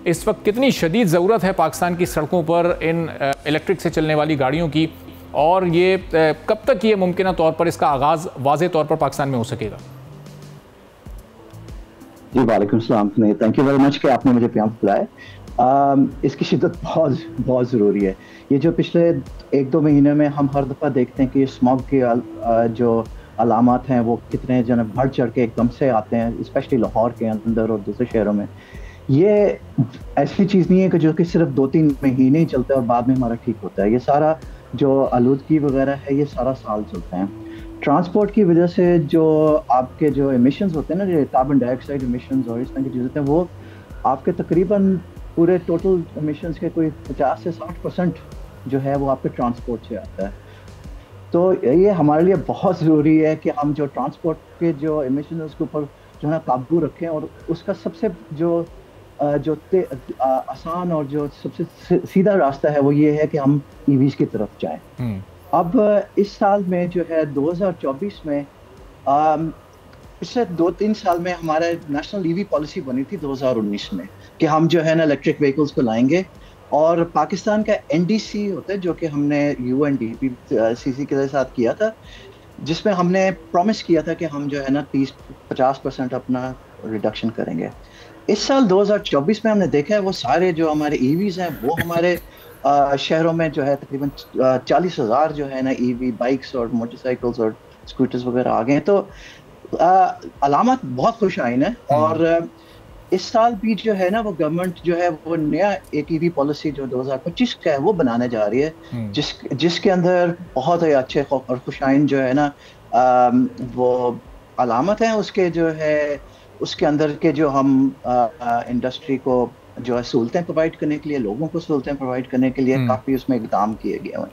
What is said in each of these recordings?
इस वक्त कितनी शदीद ज़रूरत है पाकिस्तान की सड़कों पर इन इलेक्ट्रिक से चलने वाली गाड़ियों की, और ये कब तक ये मुमकिन तौर पर इसका आगाज़ वाज़े तौर पर पाकिस्तान में हो सकेगा? जी वालेकुम सलाम, थैंक यू वेरी मच कि आपने मुझे यहाँ बुलाया। इसकी शिद्दत बहुत ज़रूरी है। ये जो पिछले 1-2 महीने में हम हर दफ़ा देखते हैं कि स्मॉग के जो अलामत हैं वो कितने जो है बढ़ चढ़ के एकदम से आते हैं, स्पेशली लाहौर के अंदर और दूसरे शहरों में। ये ऐसी चीज़ नहीं है कि जो कि सिर्फ 2-3 महीने ही चलता है और बाद में हमारा ठीक होता है। ये सारा जो आलूदगी वगैरह है ये सारा साल चलता है। ट्रांसपोर्ट की वजह से जो आपके जो एमिशंस होते हैं ना, जो कार्बन डाइऑक्साइड एमिशंस और इस तरह की चीज़ें होते हैं, वो आपके तकरीबन पूरे टोटल एमिशंस के कोई 50 से 60% जो है वो आपके ट्रांसपोर्ट से आता है। तो ये हमारे लिए बहुत ज़रूरी है कि हम जो ट्रांसपोर्ट के जो एमिशन है उसके ऊपर जो है काबू रखें, और उसका सबसे जो आसान और जो सबसे सीधा रास्ता है वो ये है कि हम ईवीज़ की तरफ जाएं। अब इस साल में जो है 2024 में पिछले 2-3 साल में हमारा नेशनल ईवी पॉलिसी बनी थी 2019 में कि हम जो है ना इलेक्ट्रिक व्हीकल्स को लाएंगे, और पाकिस्तान का एनडीसी होता है जो कि हमने यूएनडीपी के साथ किया था, जिसमें हमने प्रॉमिस किया था कि हम जो है ना 30-50% अपना रिडक्शन करेंगे। इस साल 2024 में हमने देखा है वो सारे जो हमारे ईवीज़ हैं वो हमारे शहरों में जो है तकरीबन 40,000 जो है ना ईवी बाइक्स और मोटरसाइकिल्स और स्कूटर्स वगैरह आ गए हैं। तो अलामत बहुत खुशाइन है, और इस साल भी जो है ना वो गवर्नमेंट जो है वो नया एक ईवी पॉलिसी जो 2025 का है वो बनाने जा रही है, जिसके अंदर बहुत ही अच्छे और खुशाइन जो है ना वो अलामत हैं उसके जो है उसके अंदर के जो हम इंडस्ट्री को जो है सहूलतें प्रोवाइड करने के लिए, लोगों को सहूलतें प्रोवाइड करने के लिए काफी उसमें इक़दाम किए गए हैं।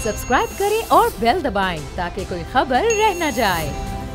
सब्सक्राइब करें और बेल दबाएं ताकि कोई खबर रह न जाए।